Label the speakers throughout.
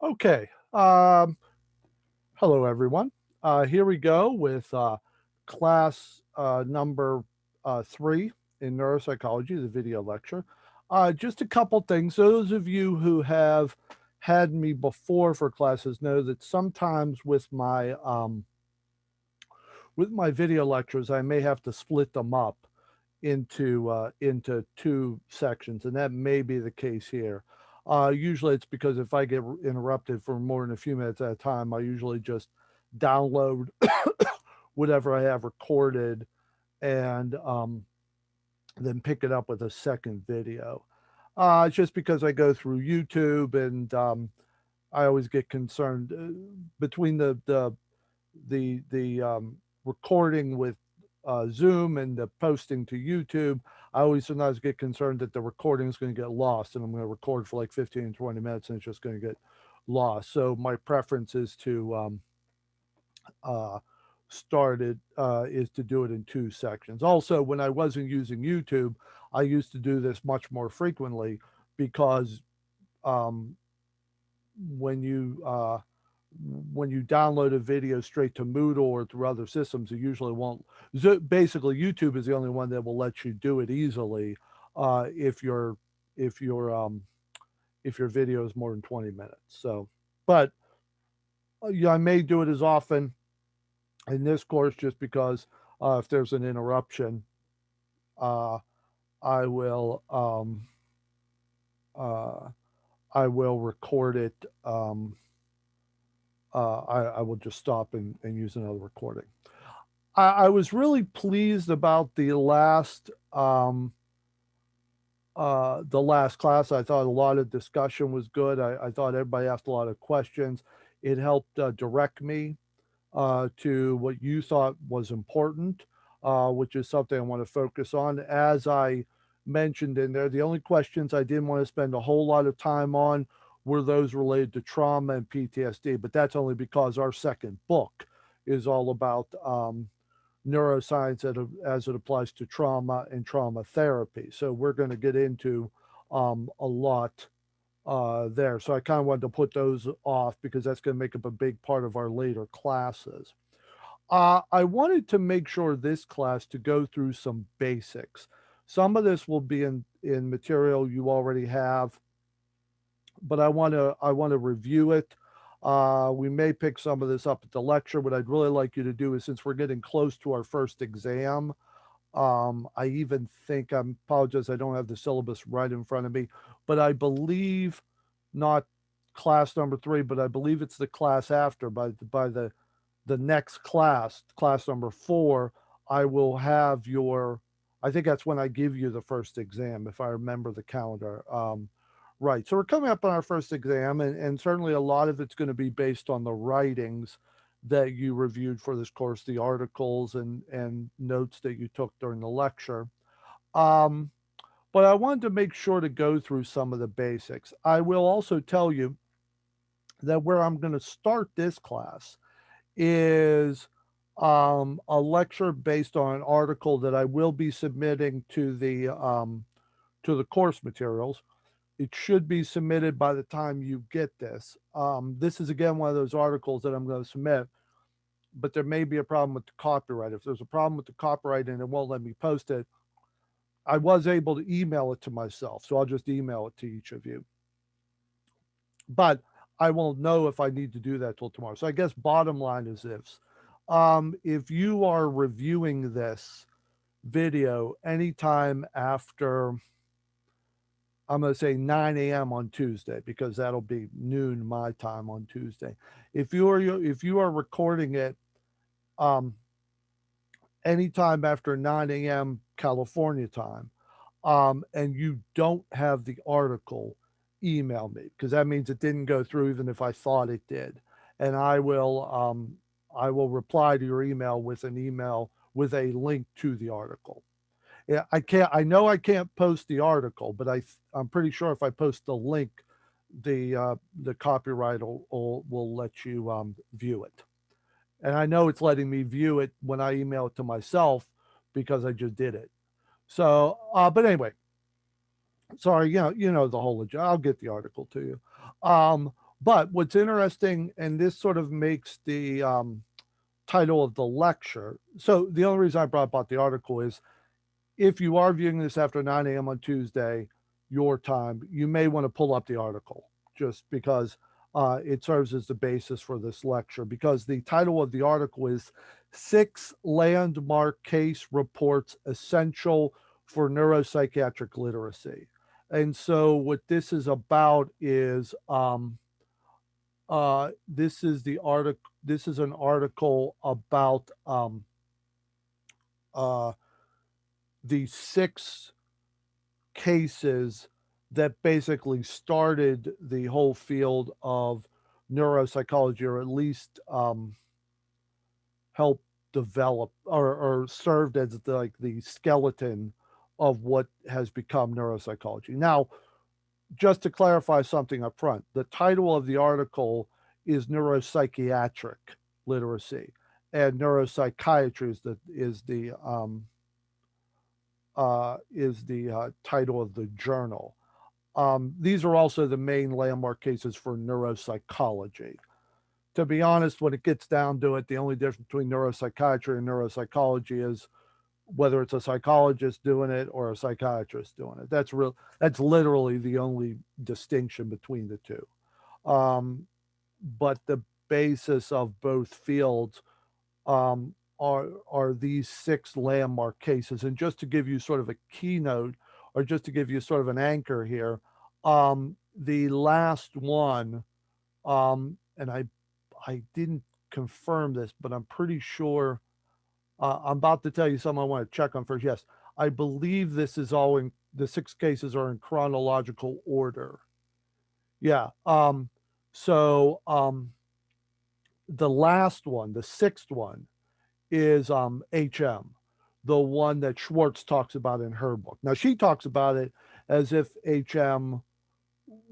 Speaker 1: Okay. Hello, everyone. Here we go with class number 3 in neuropsychology, the video lecture. Just a couple things. Those of you who have had me before for classes know that sometimes with my video lectures, I may have to split them up into two sections, and that may be the case here. Usually, it's because if I get interrupted for more than a few minutes at a time, I usually just download whatever I have recorded and then pick it up with a second video. It's just because I go through YouTube and I always get concerned between the recording with Zoom and the posting to YouTube. I always sometimes get concerned that the recording is going to get lost, and I'm going to record for like 15, 20 minutes, and it's just going to get lost. So my preference is to uh, is to do it in two sections. Also, when I wasn't using YouTube, I used to do this much more frequently because um, when you when you download a video straight to Moodle or through other systems, it usually won't. Basically, YouTube is the only one that will let you do it easily if your if your if your video is more than 20 minutes. So, but yeah, I may do it as often in this course just because if there's an interruption, uh, I will um, uh, I will record it. I will just stop and use another recording. I was really pleased about the last class. I thought a lot of discussion was good. I thought everybody asked a lot of questions. It helped direct me to what you thought was important, which is something I want to focus on. As I mentioned in there, the only questions I didn't want to spend a whole lot of time on were those related to trauma and PTSD, but that's only because our second book is all about neuroscience as it applies to trauma and trauma therapy. So we're going to get into a lot there. So I kind of wanted to put those off because that's going to make up a big part of our later classes. I wanted to make sure this class to go through some basics. Some of this will be in material you already have, but I want to review it. We may pick some of this up at the lecture. What I'd really like you to do is, since we're getting close to our first exam, I even think I apologize. I don't have the syllabus right in front of me, but I believe not class number 3, but I believe it's the class after by the next class, class number 4. I will have your. I think that's when I give you the first exam, if I remember the calendar. Right. So we're coming up on our first exam, and certainly a lot of it's going to be based on the writings that you reviewed for this course, the articles and notes that you took during the lecture. Um, but I wanted to make sure to go through some of the basics. I will also tell you that where I'm going to start this class is a lecture based on an article that I will be submitting to the course materials. It should be submitted by the time you get this. This is again one of those articles that I'm going to submit, but there may be a problem with the copyright. If there's a problem with the copyright and it won't let me post it, I was able to email it to myself, so I'll just email it to each of you. But I won't know if I need to do that till tomorrow. So I guess bottom line is this: if you are reviewing this video anytime after, I'm going to say 9 a.m. on Tuesday, because that'll be noon my time on Tuesday. If you are recording it um, anytime after 9 a.m. California time, and you don't have the article, email me, because that means it didn't go through, even if I thought it did, and I will reply to your email with a link to the article. Yeah, I can't. I know I can't post the article, but I'm pretty sure if I post the link, the copyright will let you view it. And I know it's letting me view it when I email it to myself because I just did it. So, but anyway, sorry, you know the whole. I'll get the article to you. But what's interesting, and this sort of makes the title of the lecture. So the only reason I brought up the article is if you are viewing this after 9 a.m. on Tuesday, your time, you may want to pull up the article just because it serves as the basis for this lecture. Because the title of the article is Six Landmark Case Reports Essential for Neuropsychiatric Literacy. And so, what this is about is this is the article. This is an article about uh, the six cases that basically started the whole field of neuropsychology, or at least helped develop or served as like the skeleton of what has become neuropsychology. Now, just to clarify something up front, the title of the article is Neuropsychiatric Literacy, and neuropsychiatry is the title of the journal. These are also the main landmark cases for neuropsychology. To be honest, when it gets down to it, the only difference between neuropsychiatry and neuropsychology is whether it's a psychologist doing it or a psychiatrist doing it. That's real. That's literally the only distinction between the two. Um, but the basis of both fields are these six landmark cases. And just to give you sort of a keynote, or just to give you sort of an anchor here, the last one, and I didn't confirm this, but I'm pretty sure. I'm about to tell you something I want to check on first. Yes, I believe this is all in the six cases are in chronological order. Yeah. So the last one, the sixth one, is HM, the one that Schwartz talks about in her book. Now she talks about it as if HM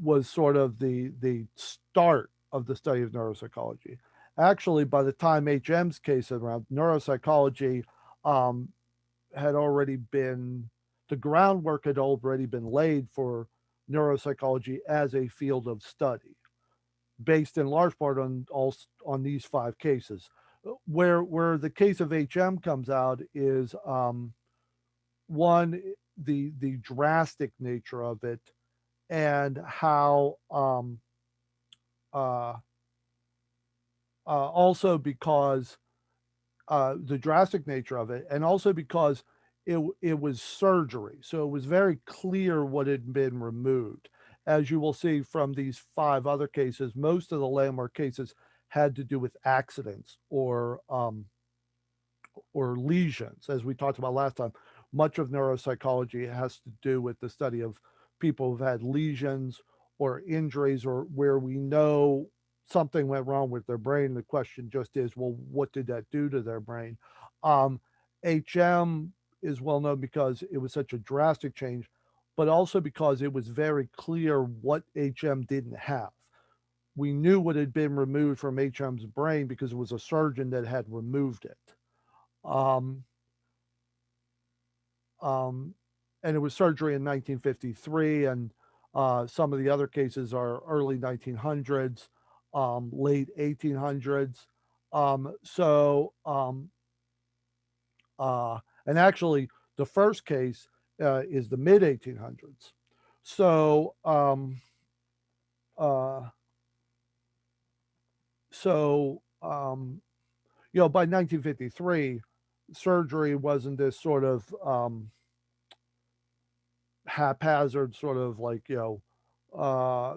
Speaker 1: was sort of the start of the study of neuropsychology. Actually, by the time HM's case around, neuropsychology um, had already been the groundwork had already been laid for neuropsychology as a field of study, based in large part on these five cases. Where the case of HM comes out is one, the drastic nature of it, and how uh, also because the drastic nature of it, and also because it was surgery, so it was very clear what had been removed. As you will see from these five other cases, most of the landmark cases had to do with accidents or lesions, as we talked about last time. Much of neuropsychology has to do with the study of people who've had lesions or injuries, or where we know something went wrong with their brain. The question just is, well, what did that do to their brain? Um, HM is well known because it was such a drastic change, but also because it was very clear what HM didn't have. We knew what had been removed from HM's brain because it was a surgeon that had removed it. Um, um, and it was surgery in 1953, and some of the other cases are early 1900s, late 1800s. So, and actually, the first case is the mid 1800s. So, uh, so by 1953, surgery wasn't this sort of haphazard, sort of like,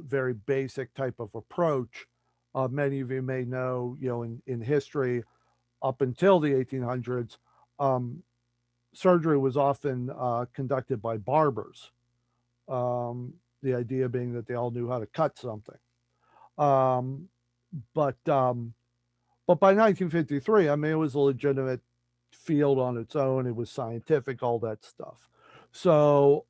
Speaker 1: very basic type of approach. Many of you may know, in history, up until the 1800s, um, surgery was often conducted by barbers. Um, the idea being that they all knew how to cut something. Um, but um, but by 1953, I mean, it was a legitimate field on its own. It was scientific, all that stuff. So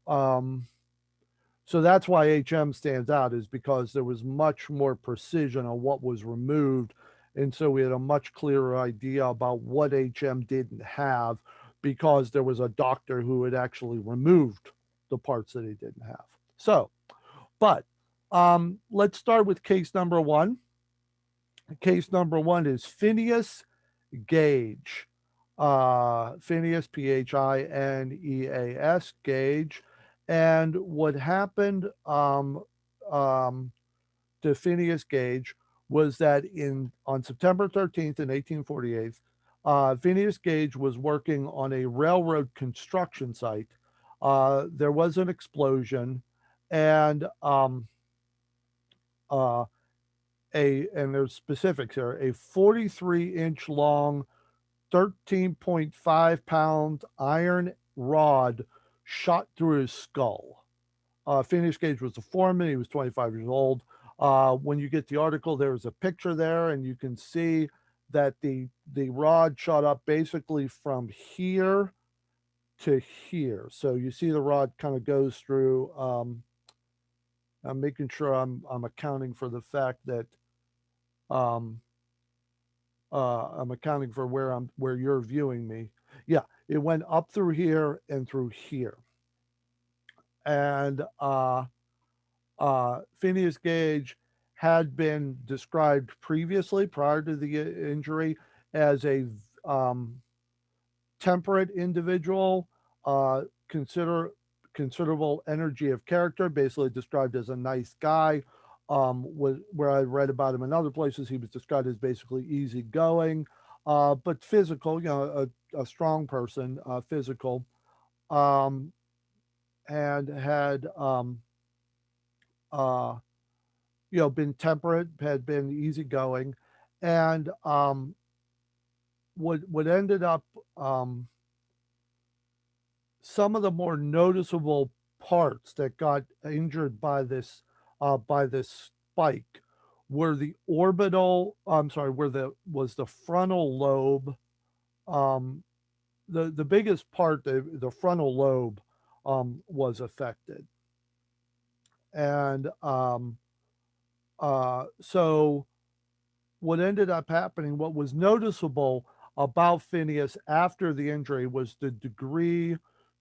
Speaker 1: so that's why HM stands out, is because there was much more precision on what was removed. And so we had a much clearer idea about what HM didn't have, because there was a doctor who had actually removed the parts that he didn't have. So, but Let's start with case number one. Case number one is Phineas Gage. Phineas, Phineas, Gage. And what happened um, to Phineas Gage was that on September 13th in 1848, Phineas Gage was working on a railroad construction site. There was an explosion, and uh, and there's specifics here, a 43-inch long, 13.5-pound iron rod shot through his skull. Phineas Gage was a foreman. He was 25 years old. When you get the article, there's a picture there, and you can see that the rod shot up basically from here to here. So you see the rod kind of goes through. I'm making sure I'm accounting for the fact that um, I'm accounting for where you're viewing me. Yeah, it went up through here and through here, and Phineas Gage had been described previously, prior to the injury, as a um, temperate individual, consider considerable energy of character, basically described as a nice guy. Where I read about him in other places, he was described as basically easygoing, but physical, a strong person, physical, um, and had uh, been temperate, had been easygoing, and what ended up some of the more noticeable parts that got injured by this spike were the orbital. I'm sorry, where the was the frontal lobe. Um, the biggest part, the frontal lobe, was affected, and so what ended up happening, what was noticeable about Phineas after the injury was the degree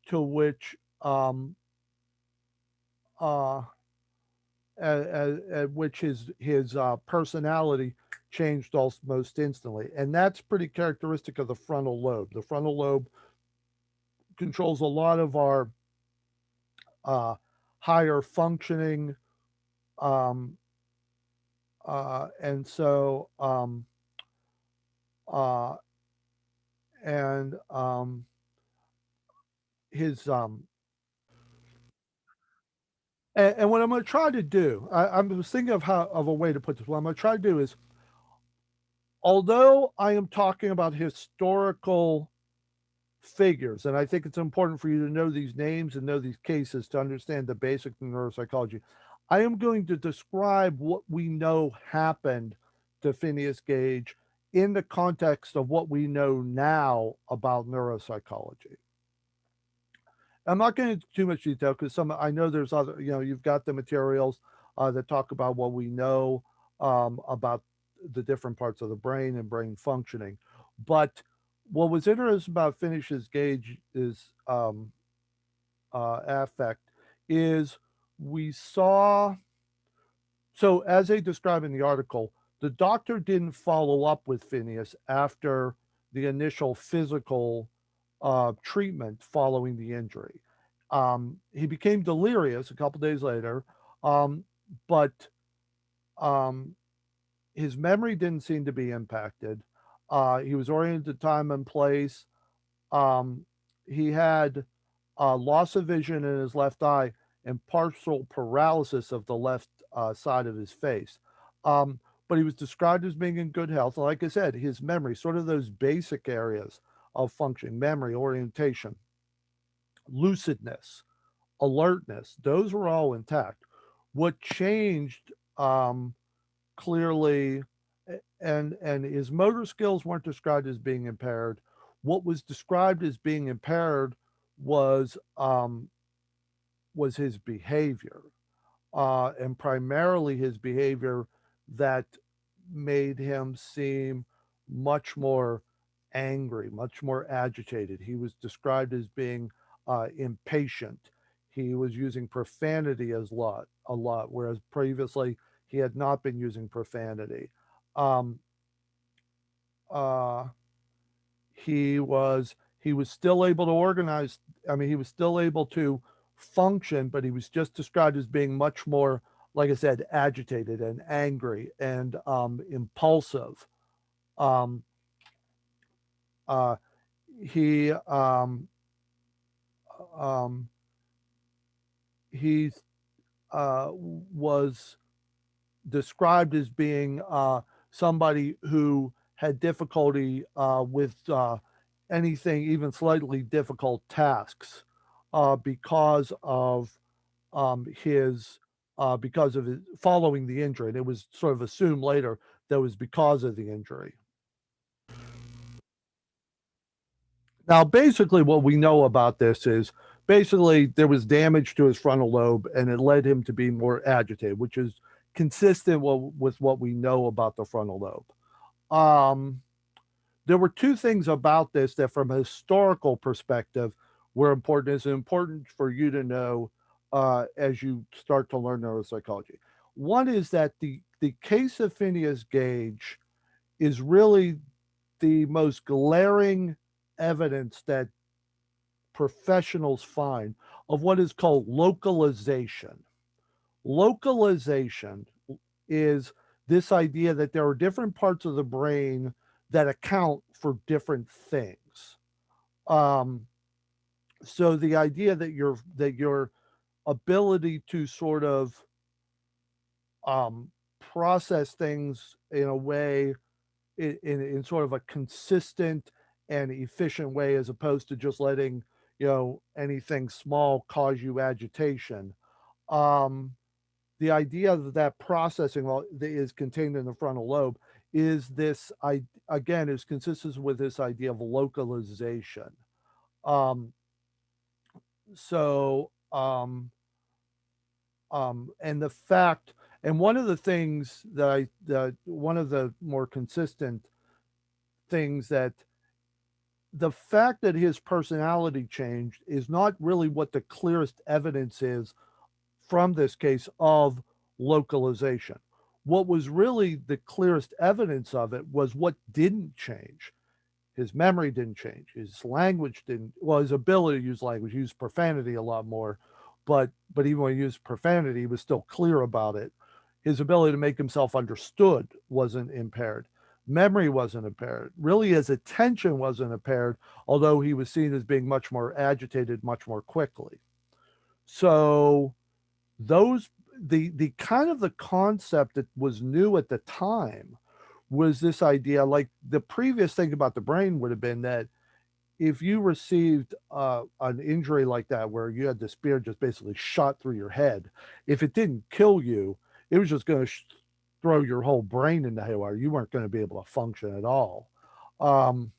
Speaker 1: to which uh, at which his personality changed almost instantly, and that's pretty characteristic of the frontal lobe. The frontal lobe controls a lot of our uh, higher functioning, um, and so uh, and his and what I'm going to try to do, I was thinking of a way to put this. What I'm going to try to do is, although I am talking about historical figures, and I think it's important for you to know these names and know these cases to understand the basic neuropsychology, I am going to describe what we know happened to Phineas Gage in the context of what we know now about neuropsychology. I'm not going into too much detail because I know there's other, you've got the materials that talk about what we know about the different parts of the brain and brain functioning. But what was interesting about Phineas Gage is affect is we saw, so as they describe in the article, the doctor didn't follow up with Phineas after the initial physical treatment following the injury. He became delirious a couple days later, um, but um, his memory didn't seem to be impacted. He was oriented to time and place. Um, he had loss of vision in his left eye and partial paralysis of the left side of his face. Um, but he was described as being in good health. Like I said, his memory, sort of those basic areas of functioning, memory, orientation, lucidness, alertness, those were all intact. What changed clearly, and his motor skills weren't described as being impaired. What was described as being impaired was his behavior, and primarily his behavior that made him seem much more angry, much more agitated. He was described as being impatient. He was using profanity as lot. a lot, whereas previously he had not been using profanity. Um, uh, he was still able to organize. I mean, he was still able to function, but he was just described as being much more, like I said, agitated and angry and impulsive. Um, uh, he um, he was described as being somebody who had difficulty with anything, even slightly difficult tasks, because of his because of his following the injury. And it was sort of assumed later that it was because of the injury. Now, basically, what we know about this is basically there was damage to his frontal lobe and it led him to be more agitated, which is consistent with what we know about the frontal lobe. There were two things about this that, from a historical perspective, were important. It's important for you to know as you start to learn neuropsychology. One is that the case of Phineas Gage is really the most glaring evidence that professionals find of what is called localization. Localization is this idea that there are different parts of the brain that account for different things. Um, so the idea that your ability to sort of um, process things in a way in sort of a consistent and efficient way, as opposed to just letting anything small cause you agitation. Um, the idea that that processing is contained in the frontal lobe is this I again is consistent with this idea of localization. Um, so and the fact and one of the things that one of the more consistent things that the fact that his personality changed is not really what the clearest evidence is from this case of localization. What was really the clearest evidence of it was what didn't change. His memory didn't change. His language didn't. Well, his ability to use language, he used profanity a lot more, but even when he used profanity, he was still clear about it. His ability to make himself understood wasn't impaired. Memory wasn't impaired. Really, his attention wasn't impaired, although he was seen as being much more agitated much more quickly. So those the kind of the concept that was new at the time was this idea, like the previous thing about the brain would have been that if you received an injury like that where you had the spear just basically shot through your head, if it didn't kill you, it was just going to throw your whole brain into haywire. You weren't going to be able to function at all. um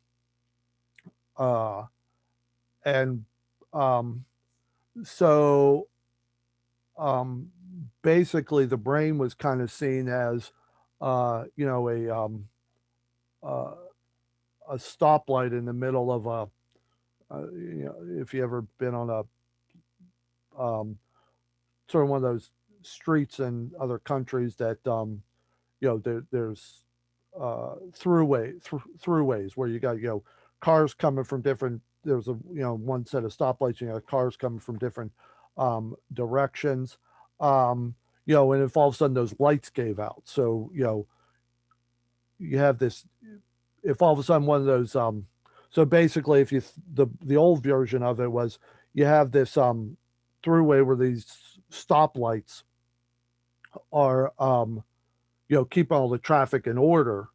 Speaker 1: uh and um so um, basically the brain was kind of seen as uh, you know a um, uh, a stoplight in the middle of if you ever been on a sort of one of those streets in other countries that there's throughways where you got cars coming from different. There's a one set of stoplights. You know, cars coming from different directions. Um, and if all of a sudden those lights gave out, so you have this. If all of a sudden one of those, so basically, if you the old version of it was you have this throughway where these stoplights are keep all the traffic in order,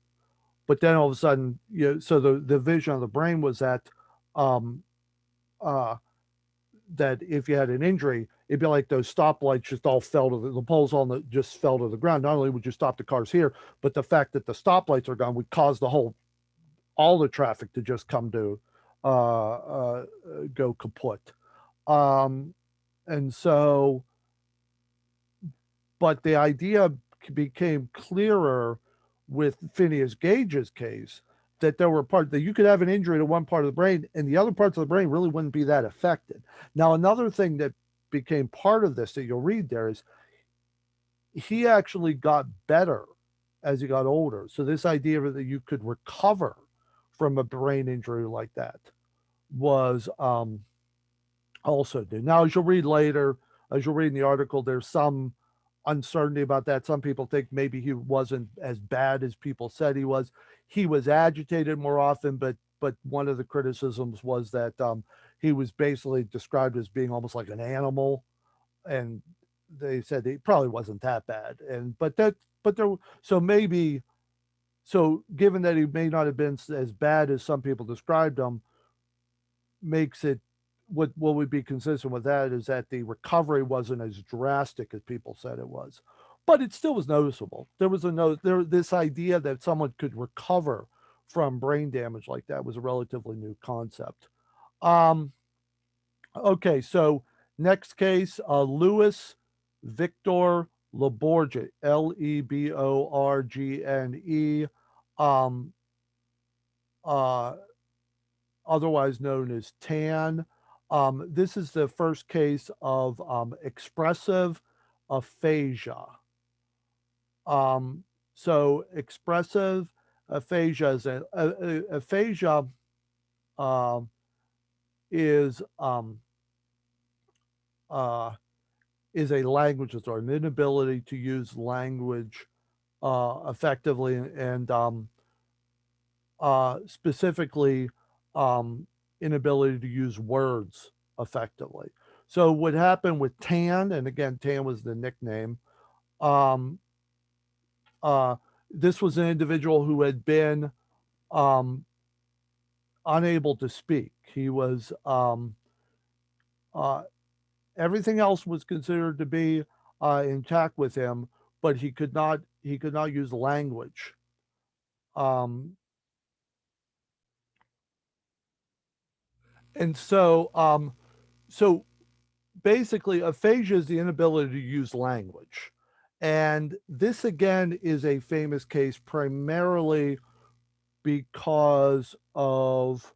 Speaker 1: but then all of a sudden, so the vision of the brain was um, uh, that if you had an injury, it'd be like those stoplights just all fell to the poles on the just fell to the ground. Not only would you stop the cars here, but the fact that the stoplights are gone would cause all the traffic to just come to go kaput. Um, and so, but the idea became clearer with Phineas Gage's case that there were parts that you could have an injury to one part of the brain and the other parts of the brain really wouldn't be that affected. Now, another thing that became part of this that you'll read there is he actually got better as he got older. So this idea that you could recover from a brain injury like that was also new. Now, as you'll read later, as you'll read in the article, there's some uncertainty about that. Some people think maybe he wasn't as bad as people said he was. He was agitated more often, but one of the criticisms was that he was basically described as being almost like an animal, and they said he probably wasn't that bad. And but there so maybe so given that he may not have been as bad as some people described him, makes it what would be consistent with that is that the recovery wasn't as drastic as people said it was, but it still was noticeable. There was a no there this idea that someone could recover from brain damage like that was a relatively new concept. Um, okay, so next case, Louis Victor Leborgne, Leborgne, um, uh, otherwise known as TAN. This is the first case of expressive aphasia. Um, so expressive aphasia aphasia um, is uh, is a language disorder, an inability to use language effectively, and specifically um, inability to use words effectively. So what happened with Tan, and again, Tan was the nickname. Um, uh, this was an individual who had been um, unable to speak. He was uh, everything else was considered to be intact with him, but he could not use language. Um, and so basically aphasia is the inability to use language. And this again is a famous case primarily because of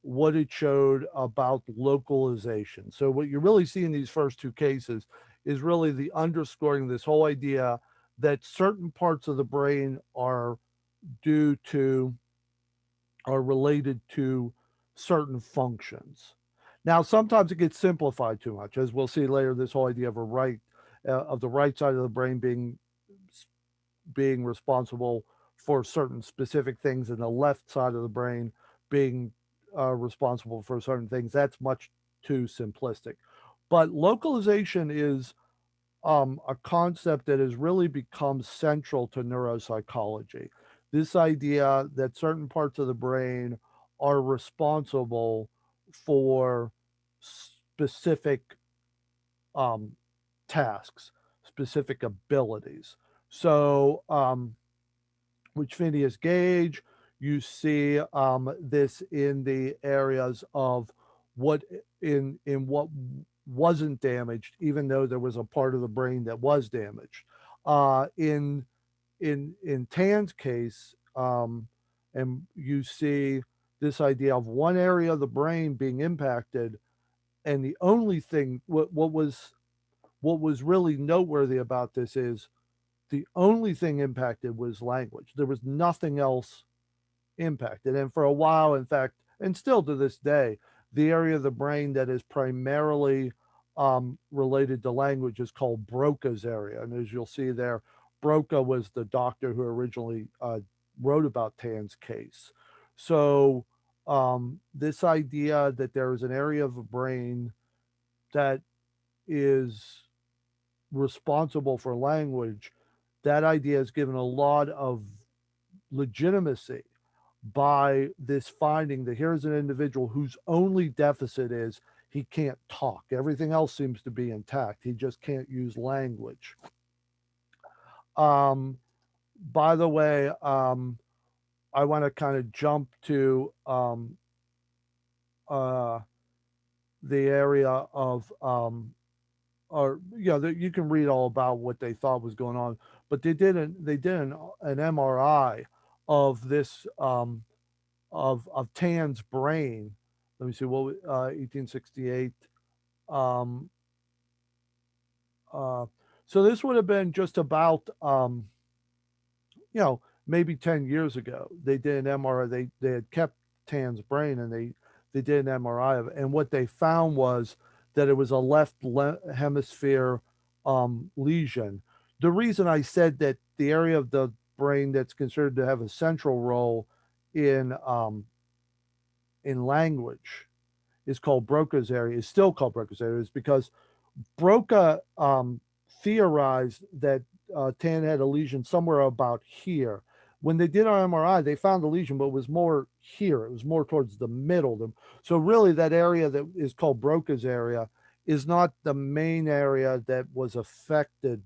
Speaker 1: what it showed about localization. So what you really see in these first two cases is really the underscoring this whole idea that certain parts of the brain due to are related to certain functions. Now, sometimes it gets simplified too much, as we'll see later. This whole idea of of the right side of the brain being responsible for certain specific things, and the left side of the brain being responsible for certain things. That's much too simplistic. But localization is a concept that has really become central to neuropsychology. This idea that certain parts of the brain are responsible for specific um, tasks, specific abilities. So, with Phineas Gage, you see this in the areas of what in what wasn't damaged, even though there was a part of the brain that was damaged. In Tan's case, and you see this idea of one area of the brain being impacted, and the only thing what was really noteworthy about this is the only thing impacted was language. There was nothing else impacted. And for a while, in fact, and still to this day, the area of the brain that is primarily related to language is called Broca's area. And as you'll see there, Broca was the doctor who originally wrote about Tan's case. So, this idea that there is an area of the brain that is responsible for language, that idea is given a lot of legitimacy by this finding that here's an individual whose only deficit is he can't talk. Everything else seems to be intact. He just can't use language. Um, by the way, I want to kind of jump to uh, the area of or you can read all about what they thought was going on, but they did an MRI of this of Tan's brain. Let me see 1868. Um, uh, So this would have been just about, you know, maybe 10 years ago. They did an MRI. They had kept Tan's brain, and they did an MRI of it. And what they found was that it was a hemisphere lesion. The reason I said that the area of the brain that's considered to have a central role in language is called Broca's area, is still called Broca's area, is because Broca theorized that Tan had a lesion somewhere about here. When they did our MRI, they found the lesion, but it was more here. It was more towards the middle. So really, that area that is called Broca's area is not the main area that was affected,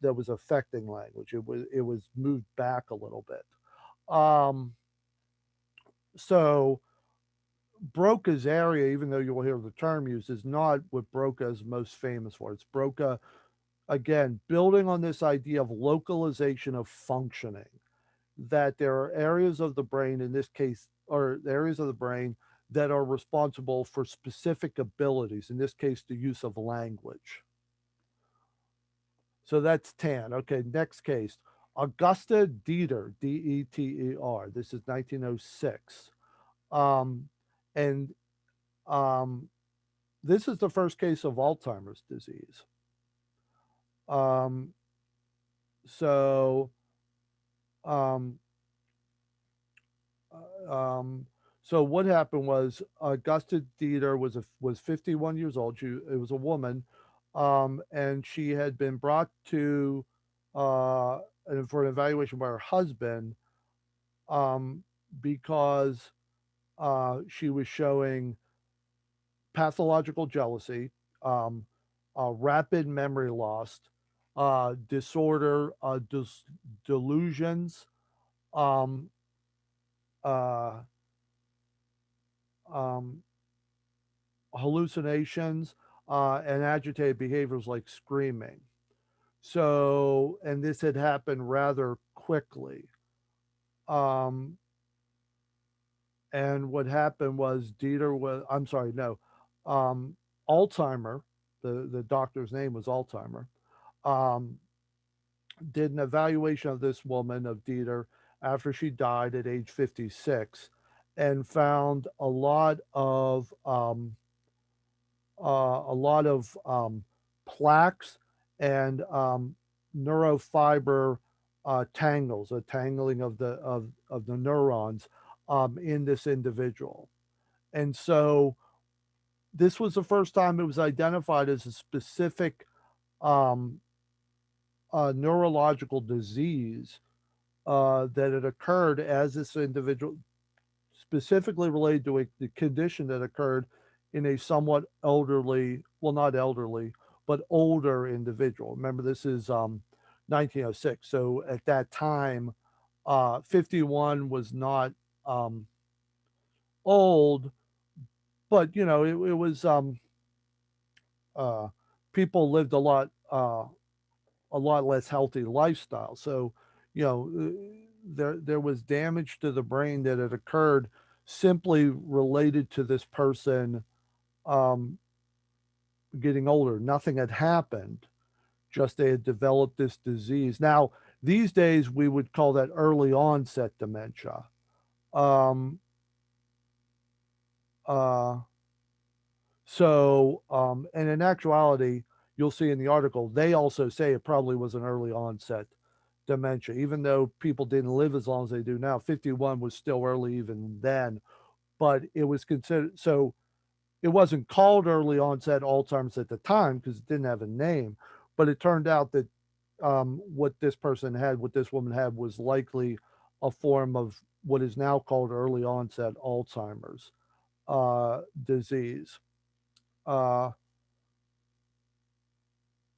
Speaker 1: that was affecting language. It was moved back a little bit. Um, so Broca's area, even though you'll hear the term used, is not what Broca is most famous for. It's Broca, again, building on this idea of localization of functioning, that there are areas of the brain, in this case, or areas of the brain that are responsible for specific abilities, in this case, the use of language. So that's Tan. Okay, next case. Augusta Deter, Deter. This is 1906. Um, and um, this is the first case of Alzheimer's disease. Um, so, um, um, so what happened was Augusta Dieter was 51 years old. It was a woman, and she had been brought to uh, for an evaluation by her husband, um, because she was showing pathological jealousy, um, rapid memory loss, disorder, delusions, um, uh, um, hallucinations, and agitated behaviors like screaming. So, and this had happened rather quickly. Um, and what happened was Dieter was, I'm sorry, no, um, Alzheimer, the doctor's name was Alzheimer, um, did an evaluation of this woman, of Dieter, after she died at age 56, and found a lot of plaques and neurofiber tangles, a tangling of the neurons in this individual. And so this was the first time it was identified as a specific um, neurological disease that had occurred as this individual, specifically related to the condition that occurred in a somewhat elderly, well, not elderly, but older individual. Remember, this is 1906. So at that time, 51 was not um, old, but it was uh, people lived a lot less healthy lifestyle. So, there was damage to the brain that had occurred simply related to this person um, getting older. Nothing had happened, just they had developed this disease. Now, these days we would call that early onset dementia. Um, uh, and in actuality, you'll see in the article, they also say it probably was an early onset dementia, even though people didn't live as long as they do now. 51 was still early even then, but it was considered, so it wasn't called early onset Alzheimer's at the time because it didn't have a name, but it turned out that what this woman had, was likely a form of what is now called early onset Alzheimer's disease. Uh,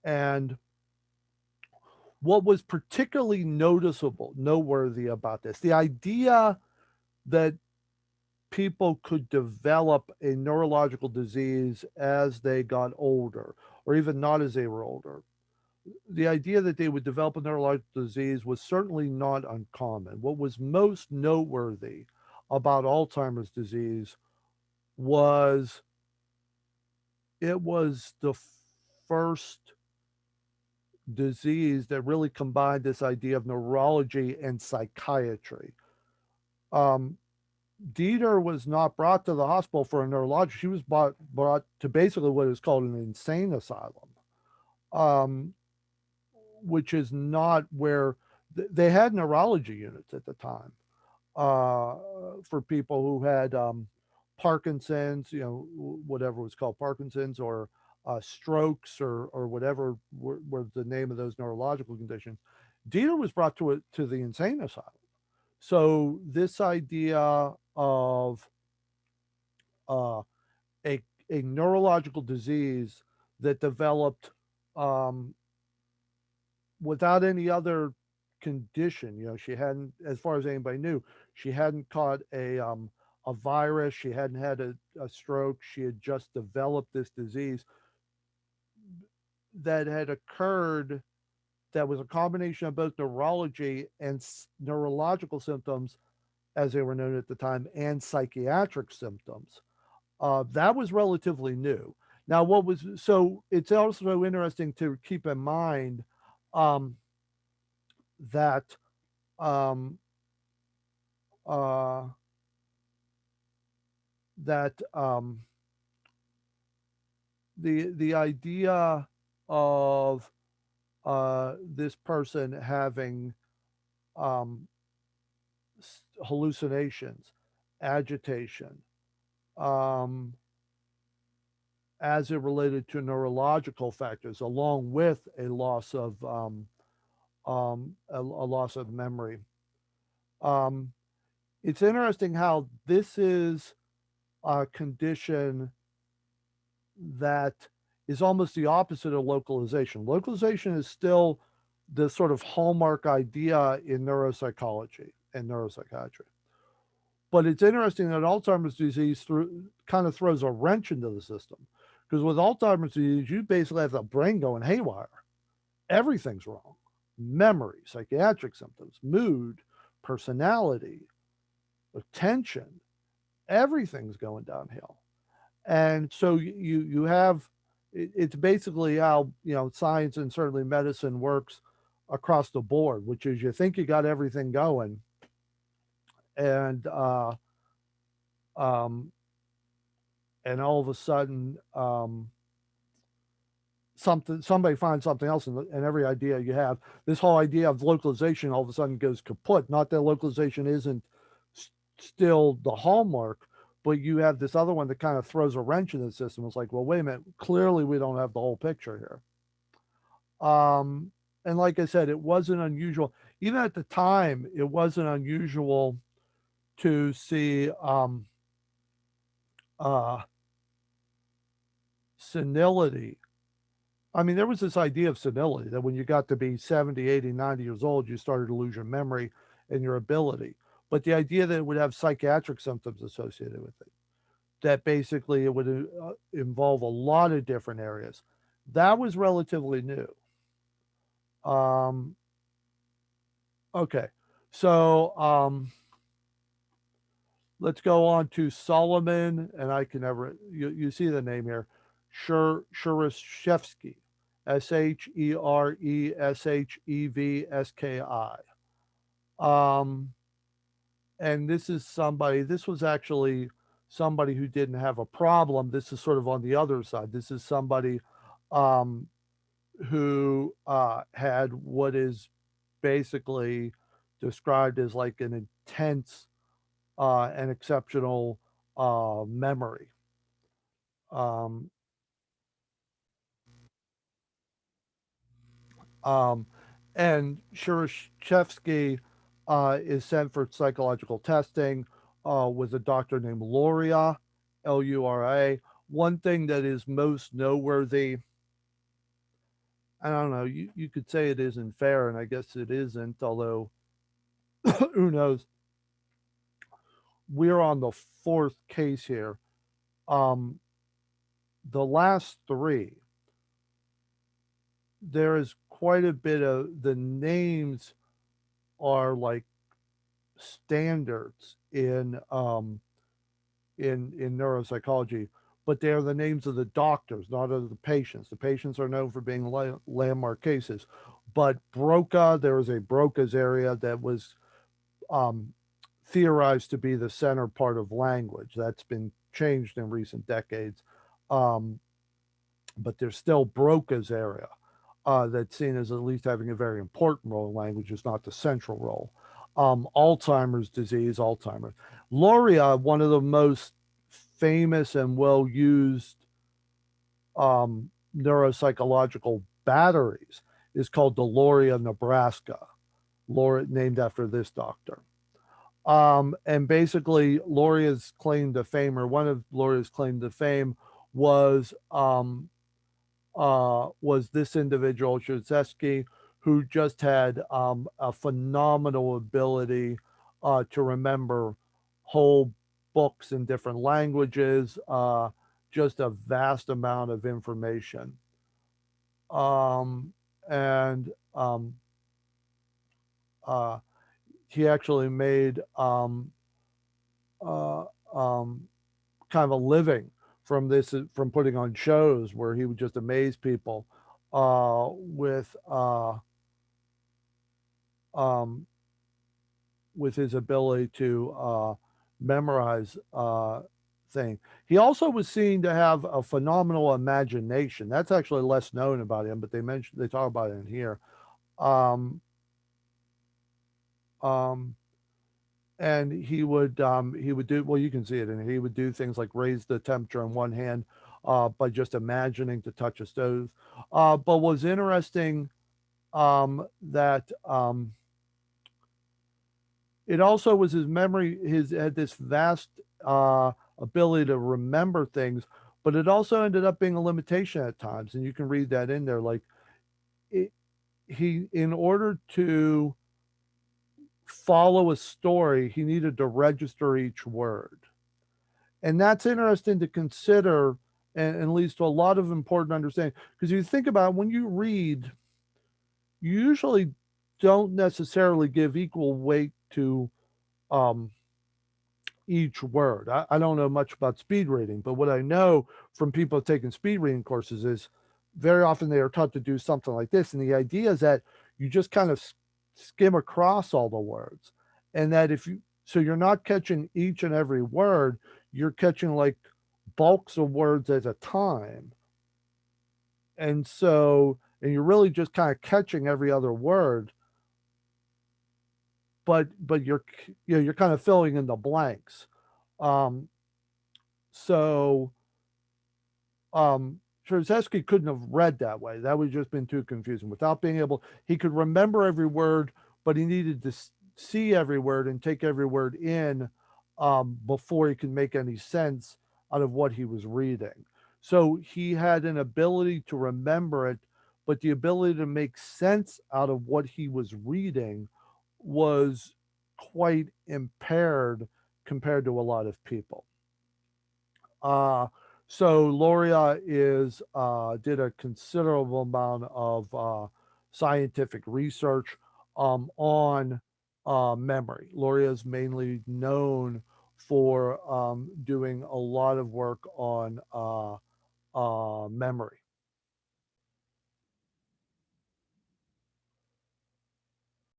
Speaker 1: and what was particularly noteworthy about this, the idea that people could develop a neurological disease as they got older, or even not as they were older. The idea that they would develop a neurological disease was certainly not uncommon. What was most noteworthy about Alzheimer's disease was it was the first disease that really combined this idea of neurology and psychiatry. Um, Dieter was not brought to the hospital for a neurologic. She was brought to basically what is called an insane asylum, um, which is not where they had neurology units at the time uh, for people who had Parkinson's, whatever was called Parkinson's, or strokes, or whatever were the name of those neurological conditions. Dieter was brought to the insane asylum. So this idea of uh, a a neurological disease that developed um, without any other condition. She hadn't, as far as anybody knew, she hadn't caught a virus. She hadn't had a stroke. She had just developed this disease that had occurred that was a combination of both neurology and neurological symptoms, as they were known at the time, and psychiatric symptoms. That was relatively new. Now, it's also interesting to keep in mind um, that um, uh, that the idea of this person having um, hallucinations, agitation, um, as it related to neurological factors, along with a loss of memory. Um, it's interesting how this is a condition that is almost the opposite of localization. Localization is still the sort of hallmark idea in neuropsychology and neuropsychiatry. But it's interesting that Alzheimer's disease kind of throws a wrench into the system, because with Alzheimer's disease, you basically have the brain going haywire. Everything's wrong: memory, psychiatric symptoms, mood, personality, attention, everything's going downhill. And so you have it's basically how science and certainly medicine works across the board, which is you think you got everything going, and um, and all of a sudden somebody finds something else, and every idea you have, this whole idea of localization, all of a sudden goes kaput. Not that localization isn't still the hallmark, but you have this other one that kind of throws a wrench in the system. It's like, well, wait a minute, clearly we don't have the whole picture here. And like I said, it wasn't unusual. Even at the time, it wasn't unusual to see uh, senility. I mean, there was this idea of senility that when you got to be 70, 80, 90 years old, you started to lose your memory and your ability. But the idea that it would have psychiatric symptoms associated with it, that basically it would involve a lot of different areas, that was relatively new. Um, okay, so let's go on to Solomon, and I can never, you see the name here, Shereshevsky, Shereshevsky. And this was actually somebody who didn't have a problem. This is sort of on the other side. This is somebody um, who had what is basically described as like an intense and exceptional memory. Um, um, and Shereshevsky is sent for psychological testing with a doctor named Luria, Lura. One thing that is most noteworthy, I don't know, you could say it isn't fair, and I guess it isn't, although who knows? We're on the fourth case here. Um, the last three, there is quite a bit of the names are like standards in neuropsychology, but they are the names of the doctors, not of the patients. The patients are known for being landmark cases. But Broca, there was a Broca's area that was um, theorized to be the center part of language. That's been changed in recent decades. Um, but there's still Broca's area that's seen as at least having a very important role in language, is not the central role. Alzheimer's disease, Alzheimer's. Loria, one of the most famous and well used neuropsychological batteries, is called the Loria, Nebraska, Loria, named after this doctor. And basically, Loria's claim to fame, or one of Loria's claim to fame, was was this individual, Krzyzewski, who just had a phenomenal ability to remember whole books in different languages, just a vast amount of information. Um, and uh, he actually made uh, um, kind of a living from this, from putting on shows where he would just amaze people with um, with his ability to memorize things. He also was seen to have a phenomenal imagination. That's actually less known about him, but they talk about it in here. Um, um, and he would do, well, you can see it, and he would do things like raise the temperature on one hand by just imagining to touch a stove. But was interesting that it also was his memory, his had this vast ability to remember things, but it also ended up being a limitation at times, and you can read that in there. Like it, he, in order to follow a story, he needed to register each word. And that's interesting to consider, and leads to a lot of important understanding. Because you think about it, when you read, you usually don't necessarily give equal weight to um, each word. I don't know much about speed reading, but what I know from people taking speed reading courses is very often they are taught to do something like this. And the idea is that you just kind of skim across all the words. And that if you, so you're not catching each and every word, you're catching like bulks of words at a time. And so, and you're really just kind of catching every other word, but you're, you know, you're kind of filling in the blanks. Um, so Krzyzewski couldn't have read that way. That would have just been too confusing. Without being able, he could remember every word, but he needed to see every word and take every word in before he could make any sense out of what he was reading. So he had an ability to remember it, but the ability to make sense out of what he was reading was quite impaired compared to a lot of people. Uh, so Loria is did a considerable amount of scientific research on memory. Loria is mainly known for doing a lot of work on memory.